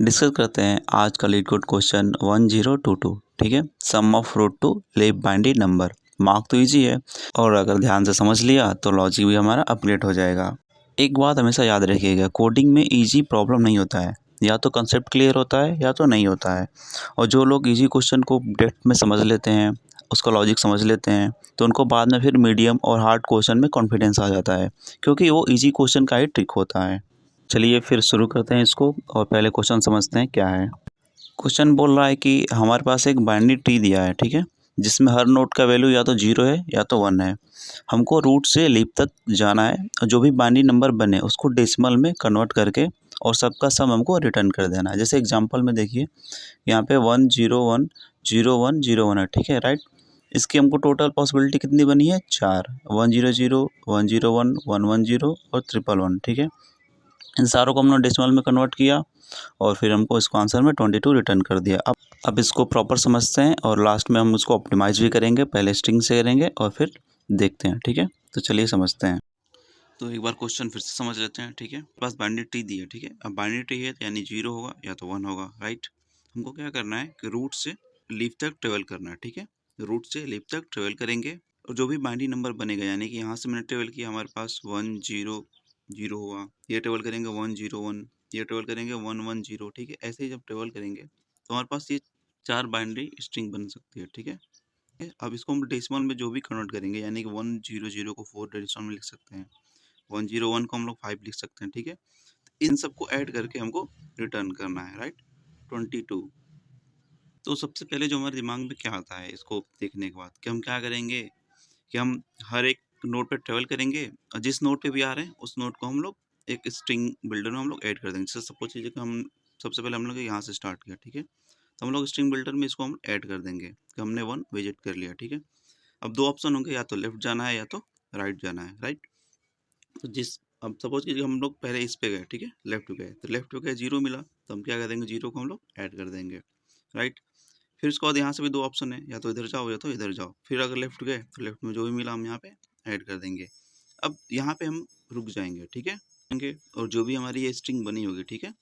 Discuss करते हैं आज का लीड कोड क्वेश्चन 1022। ठीक है, sum of root to left binary number. Mark तो इजी है और अगर ध्यान से समझ लिया तो लॉजिक भी हमारा अपडेट हो जाएगा। एक बात हमेशा याद रखिएगा, कोडिंग में इजी प्रॉब्लम नहीं होता है, या तो कंसेप्ट क्लियर होता है या तो नहीं होता है। और जो लोग इजी क्वेश्चन को डेप्थ में समझ लेते हैं, उसका लॉजिक समझ लेते हैं, तो उनको बाद में फिर मीडियम और हार्ड क्वेश्चन में कॉन्फिडेंस आ जाता है, क्योंकि वो इजी क्वेश्चन का ही ट्रिक होता है। चलिए फिर शुरू करते हैं इसको और पहले क्वेश्चन समझते हैं क्या है। क्वेश्चन बोल रहा है कि हमारे पास एक बाइनरी ट्री दिया है, ठीक है, जिसमें हर नोड का वैल्यू या तो 0 है या तो 1 है। हमको रूट से लीफ तक जाना है और जो भी बाइनरी नंबर बने उसको डेसिमल में कन्वर्ट करके और सबका सम हमको रिटर्न कर देना है। जैसे एग्जांपल में देखिए, यहाँ पे 1010101 है, ठीक है, राइट। इसकी हमको टोटल पॉसिबिलिटी कितनी बनी है? 4, 100 101 110 और 111, ठीक है। इन सारों को हमने डेसिमल में कन्वर्ट किया और फिर हमको इसको आंसर में 22 रिटर्न कर दिया। अब इसको प्रॉपर समझते हैं और लास्ट में हम उसको ऑप्टिमाइज भी करेंगे। पहले स्ट्रिंग से करेंगे और फिर देखते हैं, ठीक है। तो चलिए समझते हैं। तो एक बार क्वेश्चन फिर से समझ लेते हैं, ठीक है। बस बाइनरी ट्री दी है, ठीक है। अब बाइनरी ट्री है तो यानी 0 होगा या तो 1 होगा, राइट। हमको क्या करना है कि रूट से लीफ तक ट्रेवल करना है, ठीक है। रूट से लीफ तक ट्रेवल करेंगे और जो भी बाइनरी नंबर बनेगा, यानी कि यहाँ से मैंने ट्रेवल किया, हमारे पास 100 हुआ, ये ट्रेवल करेंगे 101, ये ट्रेवल करेंगे 110, ठीक है। ऐसे ही जब ट्रेवल करेंगे तो हमारे पास ये 4 बाइनरी स्ट्रिंग बन सकती है, ठीक है। अब इसको हम डेसिमल में जो भी कन्वर्ट करेंगे, यानी कि 100 को 4 डेसिमल में लिख सकते हैं, 101 को हम लोग 5 लिख सकते हैं, ठीक है। इन सबको ऐड करके हमको रिटर्न करना है, राइट, 22। तो सबसे पहले जो हमारे दिमाग में क्या आता है इसको देखने के बाद कि हम क्या करेंगे कि हम हर एक नोड पे ट्रेवल करेंगे और जिस नोड पे भी आ रहे हैं उस नोड को हम लोग एक स्ट्रिंग बिल्डर में हम लोग ऐड कर देंगे। जैसे सपोज कीजिए कि हम सबसे पहले हम लोग यहाँ से स्टार्ट किया, ठीक है। तो हम लोग स्ट्रिंग बिल्डर में इसको हम ऐड कर देंगे कि हमने 1 विजिट कर लिया, ठीक है। अब 2 ऑप्शन होंगे, या तो लेफ्ट जाना है या तो राइट जाना है, राइट। तो अब सपोज कीजिए हम लोग पहले इस पे गए, ठीक है, लेफ्ट पे गए, तो लेफ्ट पे गए 0 मिला, तो हम क्या कर देंगे, 0 को हम लोग ऐड कर देंगे, राइट। फिर उसके बाद यहाँ से भी 2 ऑप्शन है, या तो इधर जाओ या तो इधर जाओ। फिर अगर लेफ्ट गए तो लेफ्ट में जो भी मिला हम यहाँ पे ऐड कर देंगे। अब यहाँ पे हम रुक जाएंगे, ठीक है, और जो भी हमारी ये स्ट्रिंग बनी होगी, ठीक है,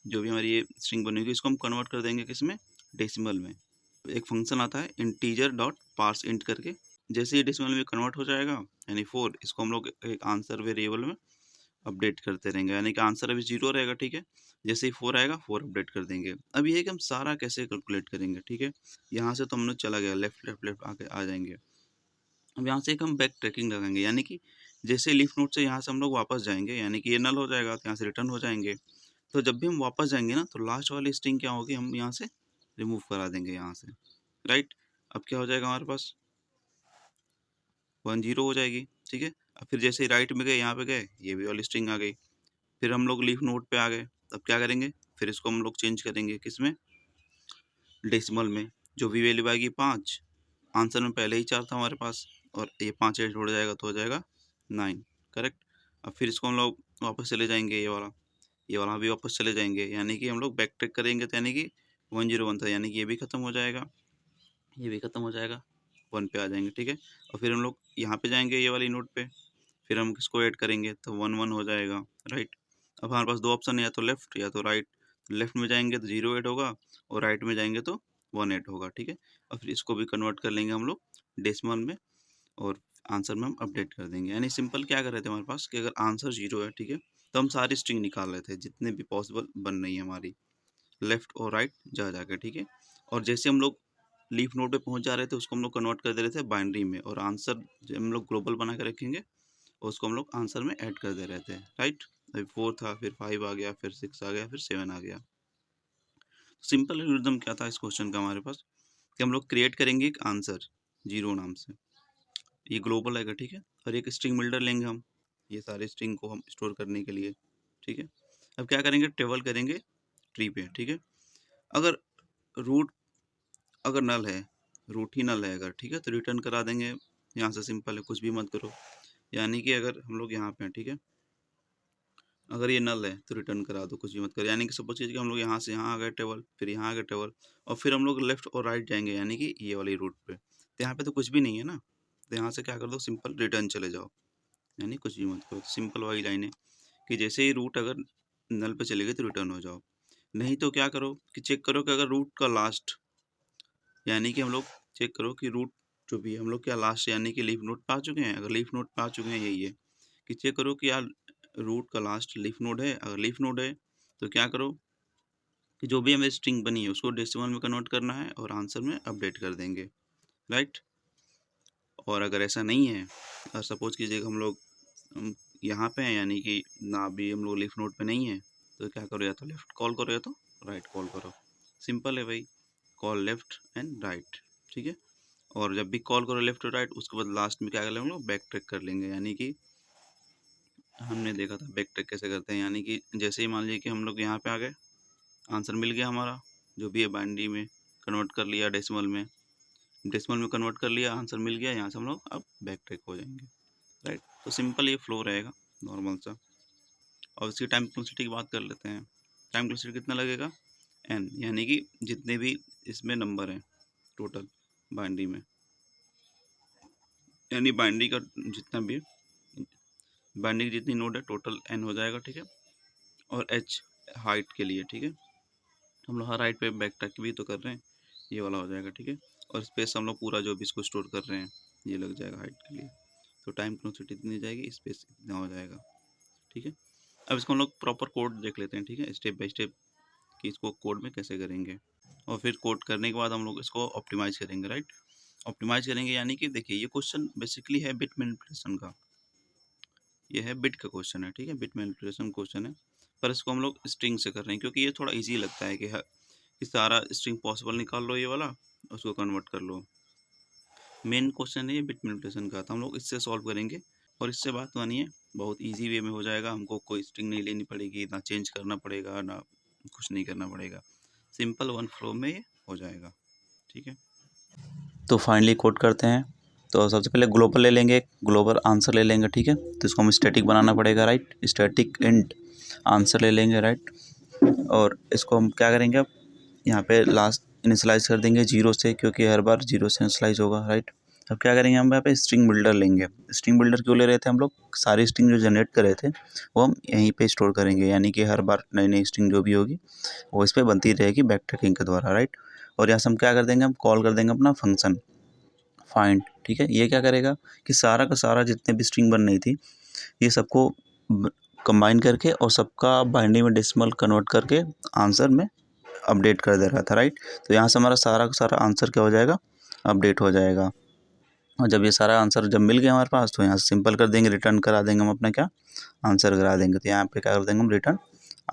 जो भी हमारी ये स्ट्रिंग बनी होगी इसको हम कन्वर्ट कर देंगे किसमें, डेसिमल में। एक फंक्शन आता है इंटीजर डॉट पार्स इंट करके, जैसे ये डेसिमल में कन्वर्ट हो जाएगा यानी 4, इसको हम लोग एक आंसर वेरिएबल में अपडेट करते रहेंगे, यानी कि आंसर अभी 0 रहेगा, ठीक है। जैसे ही 4 आएगा 4 अपडेट कर देंगे। अब ये है कि हम सारा कैसे कैलकुलेट करेंगे, ठीक है। यहाँ से तो हम लोग चला गया, लेफ्ट लेफ्ट लेफ्ट आके आ जाएंगे। अब यहाँ से एक हम बैक ट्रैकिंग लगाएंगे, यानी कि जैसे लीफ नोड से यहाँ से हम लोग वापस जाएंगे, यानी कि ये नल हो जाएगा तो यहाँ से रिटर्न हो जाएंगे। तो जब भी हम वापस जाएंगे ना, तो लास्ट वाली स्ट्रिंग क्या होगी, हम यहाँ से रिमूव करा देंगे यहाँ से, राइट। अब क्या हो जाएगा हमारे पास, 10 हो जाएगी, ठीक है। अब फिर जैसे ही राइट में गए, यहाँ पे गए, ये भी वाली स्ट्रिंग आ गई। फिर हम लोग लीफ नोड पे आ गए, अब क्या करेंगे, फिर इसको हम लोग चेंज करेंगे किसमें, डेसिमल में। जो भी वैल्यू आएगी 5, आंसर में पहले ही 4 था हमारे पास, और ये 5 ऐड हो जाएगा तो हो जाएगा 9, करेक्ट। अब फिर इसको हम लोग वापस चले जाएंगे, ये वाला भी वापस चले जाएंगे, यानी कि हम लोग बैक ट्रैक करेंगे, तो यानी कि 101 था, यानी कि ये भी खत्म हो जाएगा, ये भी खत्म हो जाएगा, 1 पे आ जाएंगे, ठीक है। और फिर हम लोग यहाँ पे जाएंगे ये वाली नोट पे, फिर हम किसको ऐड करेंगे, तो 1 हो जाएगा, राइट। अब हमारे पास 2 ऑप्शन है, या तो लेफ्ट या तो राइट। लेफ्ट में जाएंगे तो 0 ऐड होगा और राइट में जाएंगे तो 1 ऐड होगा, ठीक है। और फिर इसको भी कन्वर्ट कर लेंगे हम लोग डेसिमल में और आंसर में हम अपडेट कर देंगे। यानी सिंपल क्या कर रहे थे हमारे पास कि अगर आंसर 0 है, ठीक है, तो हम सारी स्ट्रिंग निकाल रहे थे जितने भी पॉसिबल बन रही है हमारी, लेफ्ट और राइट जा जाकर, ठीक है। और जैसे हम लोग लीफ नोड पे पहुंच जा रहे थे उसको हम लोग कन्वर्ट कर दे रहे थे बाइनरी में, और आंसर जो हम लोग ग्लोबल बना के रखेंगे उसको हम लोग आंसर में ऐड कर दे रहे थे, राइट। अभी 4 था, फिर 5 आ गया, फिर 6 आ गया, फिर 7 आ गया। सिंपल एल्गोरिथम क्या था इस क्वेश्चन का हमारे पास कि हम लोग क्रिएट करेंगे एक आंसर 0 नाम से, ये ग्लोबल आएगा, ठीक है। और एक स्ट्रिंग बिल्डर लेंगे हम ये सारे स्ट्रिंग को हम स्टोर करने के लिए, ठीक है। अब क्या करेंगे, टेबल करेंगे ट्री पे, ठीक है। अगर रूट अगर नल है, रूट ही नल है अगर, ठीक है, तो रिटर्न करा देंगे। यहाँ से सिंपल है, कुछ भी मत करो। यानी कि अगर हम लोग यहाँ पे हैं, ठीक है, अगर ये नल है तो रिटर्न करा दो, कुछ भी मत करो। यानी कि सपोज कीजिए कि हम लोग यहाँ से यहाँ आ गए टेबल, फिर यहाँ आ गए टेबल, और फिर हम लोग लेफ्ट और राइट जाएंगे, यानी कि ये वाली रूट पे, तो यहाँ पे तो कुछ भी नहीं है ना, तो यहाँ से क्या कर दो, सिंपल रिटर्न चले जाओ, यानी कुछ भी मत करो। सिंपल वाली लाइन है कि जैसे ही रूट अगर नल पे चले गए तो रिटर्न हो जाओ। नहीं तो क्या करो कि चेक करो कि अगर रूट का लास्ट, यानी कि हम लोग चेक करो कि रूट जो भी है हम लोग क्या लास्ट यानी कि लीफ नोड पे आ चुके हैं। अगर लीफ नोड पे आ चुके हैं यही है कि चेक करो कि यार रूट का लास्ट लीफ नोड है। अगर लीफ नोड है तो क्या करो कि जो भी हमें स्ट्रिंग बनी है उसको डेसिमल में कन्वर्ट करना है और आंसर में अपडेट कर देंगे, राइट। और अगर ऐसा नहीं है, और सपोज कीजिएगा हम यहाँ पे हैं यानी कि ना भी हम लोग लीफ नोड पे नहीं है, तो क्या करो या तो लेफ्ट कॉल करो या तो राइट कॉल करो। सिंपल है भाई, कॉल लेफ्ट एंड राइट, ठीक है। और जब भी कॉल करो लेफ्ट और राइट उसके बाद लास्ट में क्या कर लेंगे हम लोग बैक ट्रैक कर लेंगे। यानी कि हमने देखा था बैक ट्रैक कैसे करते हैं, यानी कि जैसे ही मान लीजिए कि हम लोग यहाँ पे आ गए, आंसर मिल गया हमारा, जो भी है बाइनरी में कन्वर्ट कर लिया, डेसिमल में कन्वर्ट कर लिया, आंसर मिल गया, यहाँ से हम लोग अब बैक ट्रैक हो जाएंगे, राइट। तो सिंपल ये फ्लो रहेगा नॉर्मल सा। और इसकी टाइम कॉम्प्लेक्सिटी की बात कर लेते हैं। टाइम कॉम्प्लेक्सिटी कितना लगेगा, n, यानी कि जितने भी इसमें नंबर हैं टोटल बाइनरी में, यानी बाइनरी का जितना भी बाइनरी की जितनी नोड है टोटल n हो जाएगा, ठीक है। और h हाइट के लिए, ठीक है, हम लोग हर हाइट पे बैक ट्रैक भी तो कर रहे हैं, ये वाला हो जाएगा, ठीक है। और स्पेस हम लोग पूरा जो भी इसको स्टोर कर रहे हैं ये लग जाएगा हाइट के लिए। तो टाइम कॉम्प्लेक्सिटी इतनी जाएगी, स्पेस इतना हो जाएगा, ठीक है। अब इसको हम लोग प्रॉपर कोड देख लेते हैं, ठीक है, स्टेप बाय स्टेप कि इसको कोड में कैसे करेंगे। और फिर कोड करने के बाद हम लोग इसको ऑप्टिमाइज़ करेंगे, राइट। ऑप्टिमाइज़ करेंगे यानी कि देखिए ये क्वेश्चन बेसिकली है बिट मैनिपुलेशन का, ये है बिट का क्वेश्चन है, ठीक है, बिट मैनिपुलेशन क्वेश्चन है। पर इसको हम लोग स्ट्रिंग से कर रहे हैं क्योंकि ये थोड़ा ईजी लगता है कि सारा स्ट्रिंग पॉसिबल निकाल लो ये वाला, उसको कन्वर्ट कर लो। मेन क्वेश्चन है ये बिट मैनिपुलेशन का, तो हम लोग इससे सॉल्व करेंगे। और इससे बात मानिए बहुत इजी वे में हो जाएगा, हमको कोई स्ट्रिंग नहीं लेनी पड़ेगी, ना चेंज करना पड़ेगा, ना कुछ नहीं करना पड़ेगा, सिंपल वन फ्लो में ये हो जाएगा, ठीक है। तो फाइनली कोड करते हैं। तो सबसे पहले ग्लोबल ले लेंगे, ग्लोबल आंसर ले लेंगे, ठीक है। तो इसको हम स्टैटिक बनाना पड़ेगा, राइट, स्टैटिक इंट आंसर ले लेंगे, राइट। और इसको हम क्या करेंगे अब यहाँ पे लास्ट इनिशियलाइज़ कर देंगे 0 से, क्योंकि हर बार 0 से इनिशियलाइज़ होगा, राइट। अब क्या करेंगे हम यहाँ पे स्ट्रिंग बिल्डर लेंगे। स्ट्रिंग बिल्डर क्यों ले रहे थे हम लोग, सारी स्ट्रिंग जो जनरेट कर रहे थे वो हम यहीं पे स्टोर करेंगे, यानी कि हर बार नई नई स्ट्रिंग जो भी होगी वो इस पर बनती रहेगी बैक ट्रैकिंग के द्वारा, राइट। और यहाँ से हम क्या कर देंगे, हम कॉल कर देंगे अपना फंक्शन फाइंड, ठीक है। ये क्या करेगा कि सारा का सारा जितने भी स्ट्रिंग बन रही थी ये सबको कंबाइन करके और सबका बाइनरी में डेसिमल कन्वर्ट करके आंसर में अपडेट कर दे रहा था, राइट। तो यहाँ से हमारा सारा का सारा आंसर क्या हो जाएगा, अपडेट हो जाएगा। और जब ये सारा आंसर जब मिल गया हमारे पास तो यहाँ से सिंपल कर देंगे, रिटर्न करा देंगे हम अपना क्या आंसर करा देंगे। तो यहाँ पे क्या कर देंगे हम रिटर्न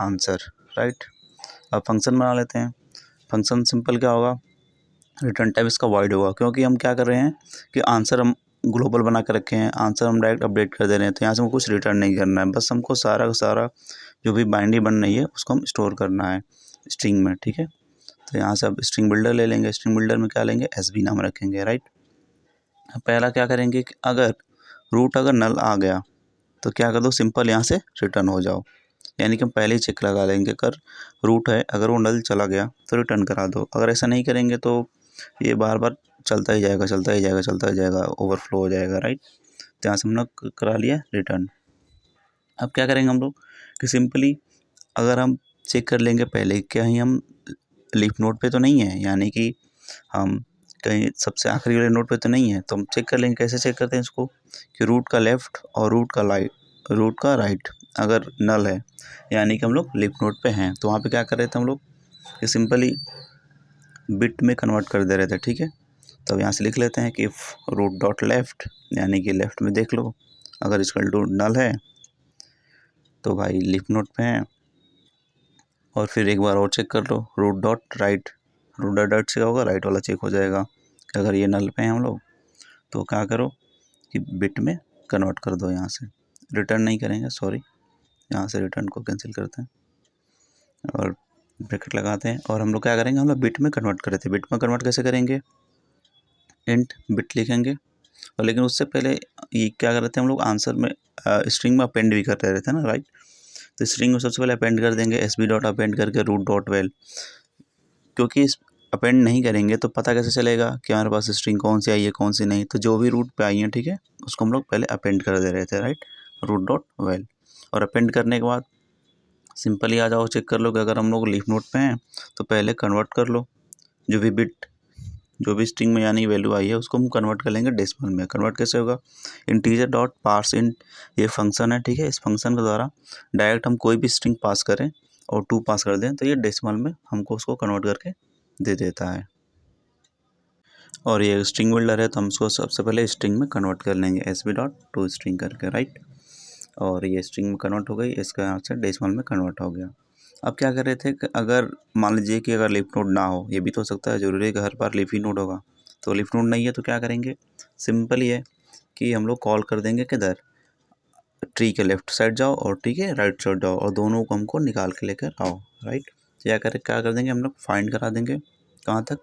आंसर, राइट। अब फंक्शन बना लेते हैं। फंक्शन सिंपल क्या होगा, रिटर्न टाइप इसका वाइड होगा, क्योंकि हम क्या कर रहे हैं कि आंसर हम ग्लोबल बना के रखे हैं, आंसर हम डायरेक्ट अपडेट कर दे रहे हैं। तो यहाँ से हमको कुछ रिटर्न नहीं करना है, बस हमको सारा का सारा जो भी बाइनरी बन रही है उसको हम स्टोर करना है स्ट्रिंग में, ठीक है। तो यहाँ से अब स्ट्रिंग बिल्डर ले लेंगे, स्ट्रिंग बिल्डर में क्या लेंगे, एसबी नाम रखेंगे, राइट। पहला क्या करेंगे कि अगर रूट अगर नल आ गया तो क्या कर दो, सिंपल यहाँ से रिटर्न हो जाओ, यानी कि हम पहले ही चेक लगा लेंगे अगर रूट है, अगर वो नल चला गया तो रिटर्न करा दो। अगर ऐसा नहीं करेंगे तो ये बार बार चलता ही जाएगा, चलता ही जाएगा, चलता ही जाएगा, ओवरफ्लो हो जाएगा, राइट। तो यहाँ से हमने करा लिया रिटर्न। अब क्या करेंगे हम लोग कि सिंपली अगर हम चेक कर लेंगे पहले कहीं हम लीफ नोड पे तो नहीं है, यानी कि हम कहीं सबसे आखिरी वाले नोड पे तो नहीं है, तो हम चेक कर लेंगे। कैसे चेक करते हैं इसको कि रूट का लेफ़्ट और रूट का राइट अगर नल है, यानी कि हम लोग लीफ नोड पे हैं, तो वहाँ पे क्या कर रहे थे हम लोग कि सिंपली बिट में कन्वर्ट कर दे रहे थे, ठीक है। तो अब यहाँ से लिख लेते हैं कि इफ़ रूट डॉट लेफ़्ट, यानी कि लेफ़्ट में देख लो अगर इसका नल है तो भाई लीफ नोड पे हैं। और फिर एक बार और चेक कर लो root dot right, root dot right से होगा राइट वाला चेक हो जाएगा कि अगर ये नल पे हैं हम लोग तो क्या करो कि बिट में कन्वर्ट कर दो। यहाँ से रिटर्न नहीं करेंगे, सॉरी, यहाँ से रिटर्न को कैंसिल करते हैं और ब्रैकेट लगाते हैं। और हम लोग क्या करेंगे, हम लोग बिट में कन्वर्ट कर रहे थे, बिट में कन्वर्ट कैसे करेंगे, इंट बिट लिखेंगे। और लेकिन उससे पहले ये क्या कर रहे थे हम लोग आंसर में स्ट्रिंग में अपेंड भी कर रहे थे ना, राइट। तो स्ट्रिंग में सबसे पहले अपेंड कर देंगे एस बी डॉट अपेंड करके रूट डॉट वेल, क्योंकि इस अपेंड नहीं करेंगे तो पता कैसे चलेगा कि हमारे पास स्ट्रिंग कौन सी आई है कौन सी नहीं। तो जो भी रूट पे आई है, ठीक है, उसको हम लोग पहले अपेंड कर दे रहे थे, राइट, रूट डॉट वेल। और अपेंड करने के बाद सिंपली आ जाओ, चेक कर लो कि अगर हम लोग लीफ नोड पे हैं तो पहले कन्वर्ट कर लो, जो भी बिट, जो भी स्ट्रिंग में यानी वैल्यू आई है उसको हम कन्वर्ट कर लेंगे डेसिमल में। कन्वर्ट कैसे होगा, इंटीजर डॉट पार्स इंट, ये फंक्शन है, ठीक है। इस फंक्शन के द्वारा डायरेक्ट हम कोई भी स्ट्रिंग पास करें और 2 पास कर दें तो ये डेसिमल में हमको उसको कन्वर्ट करके दे देता है। और ये स्ट्रिंग बिल्डर है तो हम उसको सबसे पहले स्ट्रिंग में कन्वर्ट कर लेंगे, S B dot to string करके, राइट। और ये स्ट्रिंग में कन्वर्ट हो गई, इसका यहाँ से डेसिमल में कन्वर्ट हो गया। अब क्या कर रहे थे कि अगर मान लीजिए कि अगर लीफ नोड ना हो, ये भी तो हो सकता है, ज़रूरी है कि हर बार लीफ ही नोड होगा, तो लीफ नोड नहीं है तो क्या करेंगे, सिंपल ही है कि हम लोग कॉल कर देंगे किधर, ट्री के लेफ्ट साइड जाओ और ट्री के राइट साइड जाओ और दोनों को हमको निकाल के लेकर आओ, राइट। क्या कर देंगे हम लोग, फाइंड करा देंगे कहाँ तक,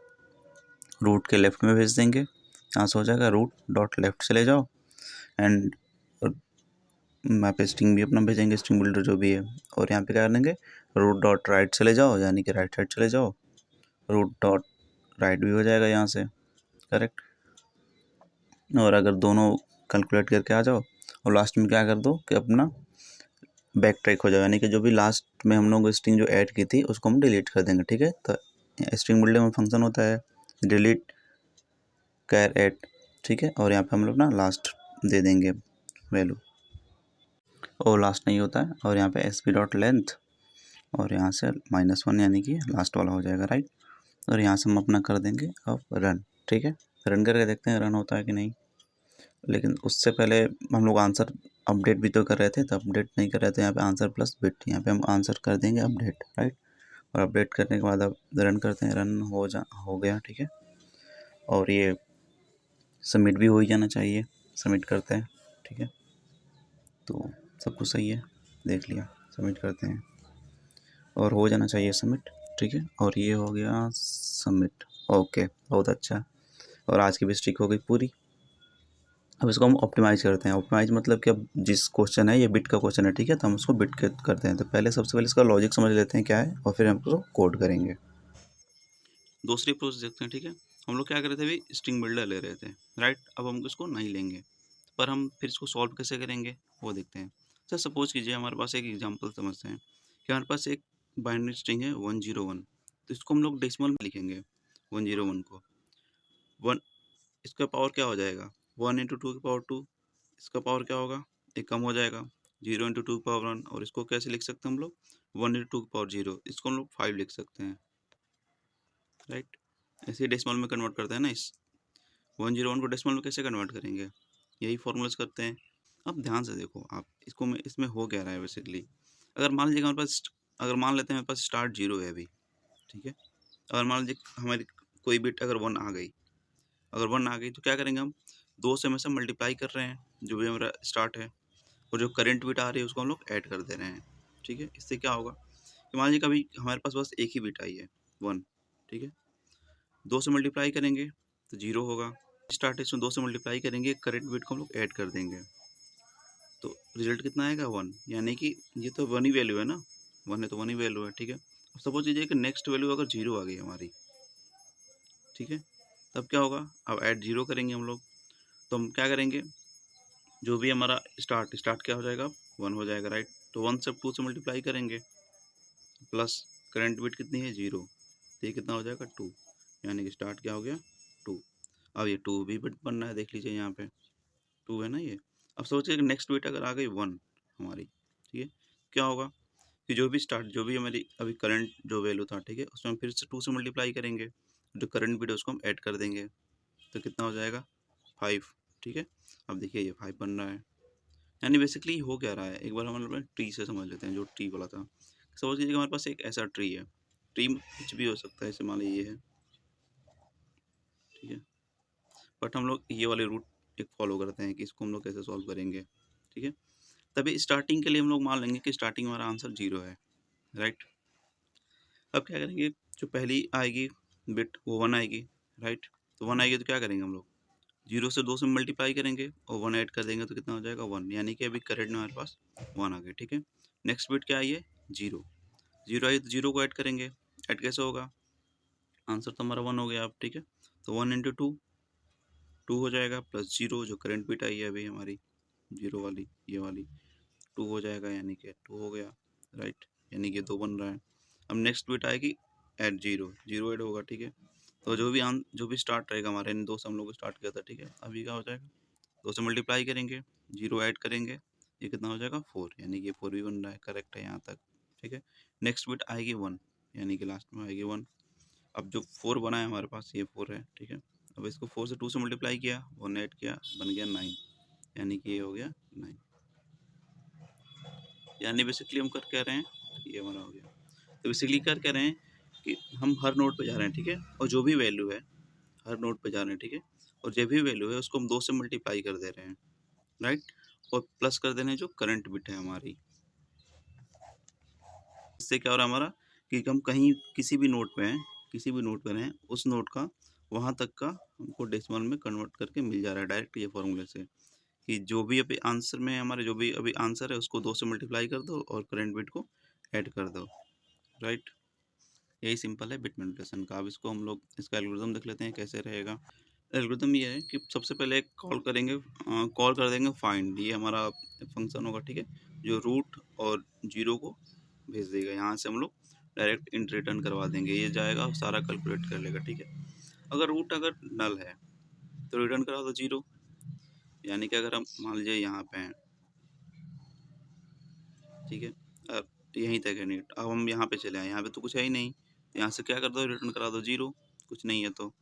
रूट के लेफ्ट में भेज देंगे, यहाँ से हो जाएगा रूट डॉट लेफ्ट चले जाओ एंड यहाँ पे स्ट्रिंग भी अपना भेजेंगे, स्ट्रिंग बिल्डर जो भी है, और यहाँ पे क्या कर देंगे, रूट डॉट राइट चले जाओ यानी कि राइट साइड चले जाओ, रूट डॉट राइट भी हो जाएगा यहाँ से, करेक्ट। और अगर दोनों कैलकुलेट करके आ जाओ और लास्ट में क्या कर दो कि अपना बैक ट्रैक हो जाए, यानी कि जो भी लास्ट में हम लोग स्ट्रिंग जो ऐड की थी उसको हम डिलीट कर देंगे, ठीक है। तो स्ट्रिंग बिल्डर में फंक्शन होता है डिलीट कैर ऐड, ठीक है। और यहाँ पे हम लोग ना लास्ट दे देंगे वैल्यू, और लास्ट नहीं होता है, और यहाँ पे एस पी डॉट लेंथ और यहाँ से -1 यानी कि लास्ट वाला हो जाएगा, राइट। और यहाँ से हम अपना कर देंगे अब रन, ठीक है। रन करके देखते हैं रन होता है कि नहीं। लेकिन उससे पहले हम लोग आंसर अपडेट भी तो कर रहे थे, तो अपडेट नहीं कर रहे थे, यहाँ पे आंसर प्लस बिट, यहाँ पे हम आंसर कर देंगे अपडेट, राइट। और अपडेट करने के बाद अब रन करते हैं, रन हो गया, ठीक है। और ये सबमिट भी हो ही जाना चाहिए, सबमिट करते हैं, ठीक है। तो सब कुछ सही है, देख लिया, सबमिट करते हैं और हो जाना चाहिए सबमिट, ठीक है। और ये हो गया सबमिट, ओके, बहुत अच्छा। और आज की भी स्ट्रिक हो गई पूरी। अब इसको हम ऑप्टिमाइज़ करते हैं। ऑप्टिमाइज़ मतलब कि अब जिस क्वेश्चन है ये बिट का क्वेश्चन है, ठीक है, तो हम उसको बिट के करते हैं। तो पहले सबसे पहले इसका लॉजिक समझ लेते हैं क्या है और फिर हम उसको कोड करेंगे। दूसरी अप्रोच देखते हैं, ठीक है। हम लोग क्या कर रहे थे, अभी स्ट्रिंग बिल्डर ले रहे थे, राइट। अब हम इसको नहीं लेंगे, पर हम फिर इसको सॉल्व कैसे करेंगे वो देखते हैं। सर सपोज कीजिए हमारे पास एक एग्जांपल समझते हैं कि हमारे पास एक बाइनरी स्ट्रिंग है 101, तो इसको हम लोग डेसिमल में लिखेंगे 101 को। वन, इसका पावर क्या हो जाएगा, 1 इंटू 2 की पावर 2, इसका पावर क्या होगा, एक कम हो जाएगा, 0 इंटू 2 की पावर 1, और इसको कैसे लिख सकते हैं हम लोग, 1 इंटू 2 की पावर 0, इसको हम लोग 5 लिख सकते हैं, राइट। ऐसे ही डेसिमल में कन्वर्ट करते हैं ना, इस 101 को डेसिमल में कैसे कन्वर्ट करेंगे, यही फॉर्मूलाज करते हैं। अब ध्यान से देखो आप, इसको में इसमें हो क्या रहा है बेसिकली। अगर मान लीजिए हमारे पास, अगर मान लेते हैं मेरे पास स्टार्ट 0 है अभी, ठीक है। अगर मान लीजिए हमारी कोई बिट अगर 1 आ गई, अगर 1 आ गई तो क्या करेंगे हम, 2 से हमेशा मल्टीप्लाई कर रहे हैं जो भी हमारा स्टार्ट है, और जो करंट बिट आ रही है उसको हम लोग ऐड कर दे रहे हैं, ठीक है। इससे क्या होगा कि मान लीजिए कभी हमारे पास बस एक ही बिट आई है 1, ठीक है, 2 से मल्टीप्लाई करेंगे तो 0 होगा, स्टार्ट है इसमें 2 से मल्टीप्लाई करेंगे, करंट बिट को हम लोग ऐड कर देंगे, तो रिजल्ट कितना आएगा 1, यानी कि ये तो 1 ही वैल्यू है ना, 1 है तो 1 ही वैल्यू है, ठीक है। अब सपोज कीजिए कि नेक्स्ट वैल्यू अगर 0 आ गई हमारी, ठीक है, तब क्या होगा, अब ऐड 0 करेंगे हम लोग, तो हम क्या करेंगे, जो भी हमारा स्टार्ट क्या हो जाएगा, 1 हो जाएगा, राइट। तो 1 से 2 से मल्टीप्लाई करेंगे, प्लस करंट बिट कितनी है 0, तो ये कितना हो जाएगा 2, यानी कि स्टार्ट क्या हो गया 2। अब ये 2 भी बिट बन रहा है, देख लीजिए यहाँ पे 2 है ना ये। अब सोचिए कि नेक्स्ट बिट अगर आ गई 1 हमारी, ठीक है, क्या होगा कि जो भी हमारी अभी करंट जो वैल्यू था, ठीक है, उसमें हम फिर से 2 से मल्टीप्लाई करेंगे, जो करंट बिट है उसको हम ऐड कर देंगे, तो कितना हो जाएगा 5, ठीक है। अब देखिए ये 5 बन रहा है, यानी बेसिकली हो क्या रहा है, एक बार हम लोग ट्री से समझ लेते हैं, जो ट्री वाला था। सपोज कीजिए हमारे पास एक ऐसा ट्री है, ट्री कुछ भी हो सकता है, जैसे मान लीजिए ये है, ठीक है, बट हम लोग ये वाले रूट एक फॉलो करते हैं कि इसको हम लोग कैसे सॉल्व करेंगे, ठीक है। तभी स्टार्टिंग के लिए हम लोग मान लेंगे कि स्टार्टिंग हमारा आंसर 0 है, राइट। अब क्या करेंगे, जो पहली आएगी बिट वो 1 आएगी, राइट। तो 1 आएगी तो क्या करेंगे हम लोग, 0 से 2 से मल्टीप्लाई करेंगे और 1 ऐड कर देंगे, तो कितना हो जाएगा 1, यानी कि अभी करेंट में हमारे पास 1 आ गया, ठीक है। नेक्स्ट बिट क्या आई है 0, 0 आई तो 0 को ऐड करेंगे, ऐड कैसे होगा, आंसर तो हमारा 1 हो गया अब, ठीक है। तो 1 इंटू 2, 2 हो जाएगा, प्लस 0 जो करंट बिट आई है अभी हमारी 0 वाली, ये वाली 2 हो जाएगा, यानी कि 2 हो गया, राइट। यानी कि 2 बन रहा है। अब नेक्स्ट बिट आएगी ऐड 0, 0 ऐड होगा, ठीक है। तो जो भी स्टार्ट रहेगा हमारे इन 2 से हम लोग स्टार्ट किया था, ठीक है। अब ये क्या हो जाएगा, 2 से मल्टीप्लाई करेंगे, 0 ऐड करेंगे, ये कितना हो जाएगा 4, यानी कि 4 भी बन रहा है, करेक्ट है यहाँ तक, ठीक है। नेक्स्ट बिट आएगी 1, यानी कि लास्ट में आएगी 1। अब जो 4 बना है हमारे पास, ये 4 है, ठीक है। अब इसको 4 से 2 से मल्टीप्लाई किया, 1 ऐड किया, बन गया 9, यानी कि ये हो गया 9। यानी बेसिकली हम कर क्या रहे हैं, ये हमारा हो गया। तो बेसिकली कर क्या रहे हैं कि हम हर नोड पे जा रहे हैं, ठीक है। और जो भी वैल्यू है हर नोड पे जा रहे हैं, ठीक है। और जो भी वैल्यू है उसको हम 2 से मल्टीप्लाई कर दे रहे हैं, राइट। और प्लस कर देना है जो करंट बिट है हमारी। इससे क्या हो रहा है हमारा कि हम कहीं किसी भी नोड पे हैं, किसी भी नोड पे रहें, उस नोड का वहाँ तक का हमको डेसिमल में कन्वर्ट करके मिल जा रहा है डायरेक्ट ये फॉर्मूले से, कि जो भी अभी आंसर में हमारे जो भी अभी आंसर है उसको 2 से मल्टीप्लाई कर दो और करंट बिट को ऐड कर दो, राइट। यही सिंपल है बिट मैनिपुलेशन का। अब इसको हम लोग इसका एल्गोरिथम देख लेते हैं कैसे रहेगा। एल्गोरिथम ये है कि सबसे पहले एक कॉल करेंगे, कॉल कर देंगे फाइंड, ये हमारा फंक्शन होगा, ठीक है। जो रूट और 0 को भेज देगा, यहाँ से हम लोग डायरेक्ट इंट रिटर्न करवा देंगे, ये जाएगा सारा कैलकुलेट कर लेगा, ठीक है। अगर रूट अगर नल है तो रिटर्न करा दो 0, यानी कि अगर हम मान लीजिए यहाँ पे हैं, ठीक है। अब यहीं तक है नीट। अब हम यहाँ पे चले आए, यहाँ पे तो कुछ है ही नहीं, तो यहाँ से क्या कर दो, रिटर्न करा दो 0, कुछ नहीं है तो,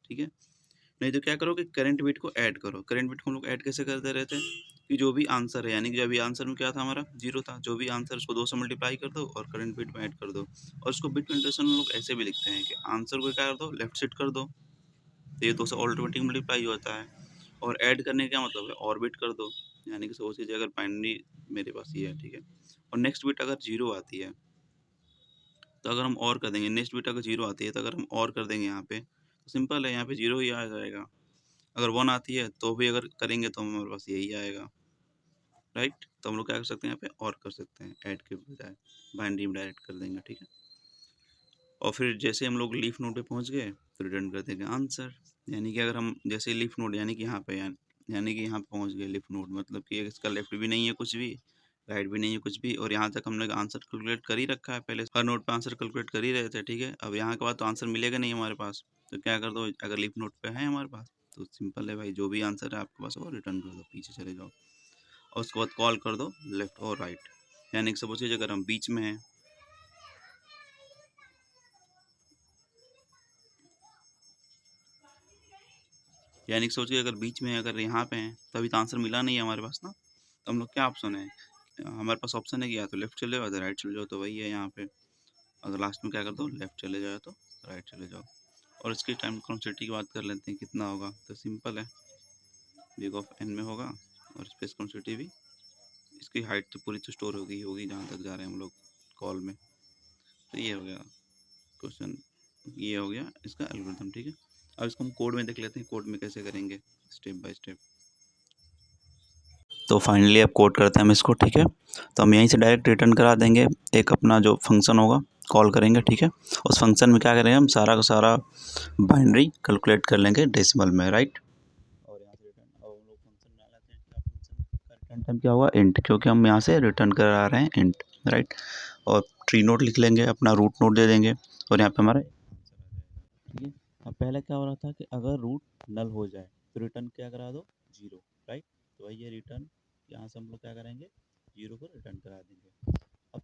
ठीक है। नहीं तो क्या करो कि करंट बिट को ऐड करो। करंट बिट को हम लोग ऐड कैसे करते रहते हैं कि जो भी आंसर है, यानी कि जो अभी आंसर में क्या था हमारा 0 था, जो भी आंसर उसको 2 से मल्टीप्लाई कर दो और करंट बिट में ऐड कर दो। और उसको बिट नोटेशन हम लोग ऐसे भी लिखते हैं कि आंसर को क्या कर दो, लेफ्ट शिफ्ट कर दो, तो ये 2 से ऑटोमेटिक मल्टीप्लाई होता है। और ऐड करने का क्या मतलब है, और बिट कर दो, यानी कि सपोज कीजिए अगर बाइनरी मेरे पास ये है, ठीक है। और नेक्स्ट बिट अगर 0 आती है तो अगर हम और कर देंगे, नेक्स्ट बिट अगर 0 आती है तो अगर हम और कर देंगे यहाँ पे, तो सिंपल है, यहाँ पे 0 ही आ जाएगा। अगर 1 आती है तो भी अगर करेंगे तो हमारे पास यही आएगा, राइट। तो हम लोग क्या कर सकते हैं, यहाँ पे और कर सकते हैं, ऐड के बजाय बाइनरी में डायरेक्ट कर देंगे, ठीक है। और फिर जैसे हम लोग लीफ नोड पे पहुँच गए तो रिटर्न कर देंगे आंसर, यानी कि अगर हम जैसे लीफ नोड यानी कि यहाँ पे यानी कि यहाँ पे पहुँच गए लीफ नोड, मतलब कि इसका लेफ्ट भी नहीं है कुछ भी, राइट भी नहीं है कुछ भी, और यहाँ तक हमने आंसर कैलकुलेट कर ही रखा है, पहले हर नोड पे आंसर कैलकुलेट कर ही रहे थे, ठीक है। अब यहाँ के बाद तो आंसर मिलेगा नहीं हमारे पास, तो क्या कर दो, अगर लीफ नोड पे है हमारे पास तो सिंपल है भाई, जो भी आंसर है आपके पास वो रिटर्न कर दो, पीछे चले जाओ और उसके बाद कॉल कर दो लेफ्ट और राइट। यानी कि सपोज कीजिए अगर हम बीच में हैं, यानी कि सोचिए अगर बीच में अगर यहाँ पे हैं तो अभी तो आंसर मिला नहीं है हमारे पास ना, तो हम लोग क्या ऑप्शन है, हमारे पास ऑप्शन है कि या तो लेफ्ट चले जाओ या राइट चले जाओ, तो वही है यहाँ पे। अगर लास्ट में क्या कर दो, लेफ्ट चले जाओ तो राइट चले जाओ। और इसकी टाइम कॉम्प्लेक्सिटी की बात कर लेते हैं कितना होगा, तो सिंपल है, बिग ऑफ एन में होगा, और स्पेस कॉम्प्लेक्सिटी भी, इसकी हाइट तो पूरी तो स्टोर होगी होगी जहाँ तक जा रहे हैं हम लोग कॉल में। तो ये हो गया क्वेश्चन, ये हो गया इसका एल्गोरिथम, ठीक है। अब इसको हम कोड में देख लेते हैं, कोड में कैसे करेंगे स्टेप बाय स्टेप। तो फाइनली अब कोड करते हैं हम इसको, ठीक है। तो हम यहीं से डायरेक्ट रिटर्न करा देंगे, एक अपना जो फंक्शन होगा कॉल करेंगे, ठीक है। उस फंक्शन में क्या करेंगे, हम सारा का सारा बाइनरी कैलकुलेट कर लेंगे डेसिमल में, राइट। और यहाँ से रिटर्न, अब हम लोग फंक्शन बना लेते हैं, क्या फंक्शन का रिटर्न टाइप क्या होगा, इंट, क्योंकि हम यहाँ से रिटर्न करा रहे हैं इंट, राइट। और ट्री नोड लिख लेंगे, अपना रूट नोड दे देंगे, और यहाँ पे हमारा आंसर आ जाएगा, ठीक है। अब पहले क्या हो रहा था कि अगर रूट नल हो जाए तो रिटर्न क्या करा दो, 0, राइट। तो वही ये रिटर्न, यहाँ से हम लोग क्या करेंगे, 0 को रिटर्न करा देंगे। अब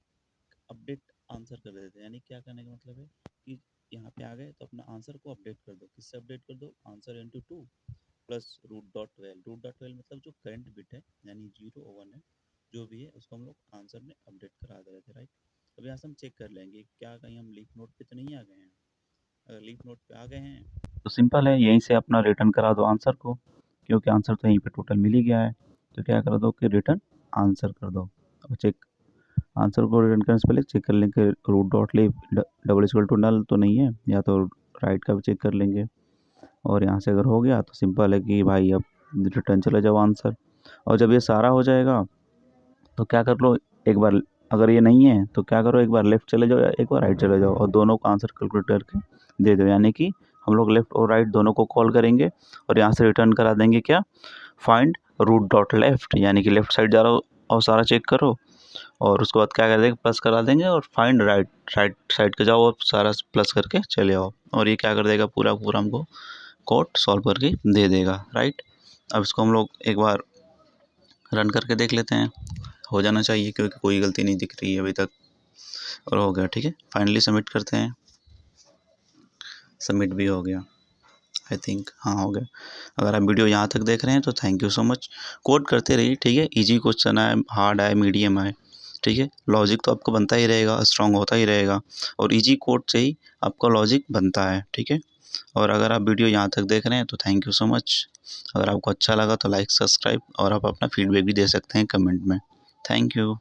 अपडेट आंसर कर देते हैं, यानी क्या करने का मतलब है कि यहाँ पे आ गए तो अपना आंसर को अपडेट कर दो, किससे अपडेट कर दो, answer into 2 plus root dot 12 मतलब जो करंट बिट है, यानी 0 और 1 है, जो भी है उसको हम लोग आंसर में अपडेट करा दे रहे थे, राइट। अब यहाँ से हम चेक कर लेंगे क्या कहीं हम लीफ नोट पे तो नहीं आ गए हैं। अगर लीफ नोट पे आ गए हैं तो सिंपल है, यहीं से अपना रिटर्न करा दो आंसर को, क्योंकि आंसर तो यहीं पे टोटल मिल ही गया है। तो क्या कर दो कि रिटर्न आंसर कर दो, और चेक आंसर को रिटर्न करने से पहले चेक कर लेंगे root dot leaf double equal to null तो नहीं है, या तो राइट का भी चेक कर लेंगे। और यहाँ से अगर हो गया तो सिंपल है कि भाई अब रिटर्न चले जाओ आंसर। और जब ये सारा हो जाएगा तो क्या कर लो, एक बार अगर ये नहीं है तो क्या करो, एक बार लेफ्ट चले जाओ या एक बार राइट चले जाओ और दोनों का आंसर कैलकुलेट करके दे दो, यानी कि हम लोग लेफ्ट और राइट दोनों को कॉल करेंगे और यहाँ से रिटर्न करा देंगे क्या, फाइंड रूट डॉट लेफ्ट, यानी कि लेफ्ट साइड जा रहा हो और सारा चेक करो, और उसके बाद क्या कर देंगे, प्लस करा देंगे और फाइंड राइट राइट साइड के जाओ और सारा प्लस करके चले आओ, और ये क्या कर देगा, पूरा पूरा हमको कोड सॉल्व करके दे देगा, राइट। अब इसको हम लोग एक बार रन करके देख लेते हैं, हो जाना चाहिए क्योंकि कोई गलती नहीं दिख रही है अभी तक, और हो गया, ठीक है। फाइनली सबमिट करते हैं, सबमिट भी हो गया आई थिंक, हाँ हो गया। अगर आप वीडियो यहाँ तक देख रहे हैं तो thank you so much. Code करते रहिए, ठीक है। इजी क्वेश्चन आए, हार्ड आए, मीडियम आए, ठीक है। लॉजिक तो आपका बनता ही रहेगा, स्ट्रांग होता ही रहेगा, और इजी कोड से ही आपका लॉजिक बनता है, ठीक है। और अगर आप वीडियो यहाँ तक देख रहे हैं तो थैंक यू सो मच। अगर आपको अच्छा लगा तो लाइक, सब्सक्राइब, और आप अपना फीडबैक भी दे सकते हैं कमेंट में। Thank you.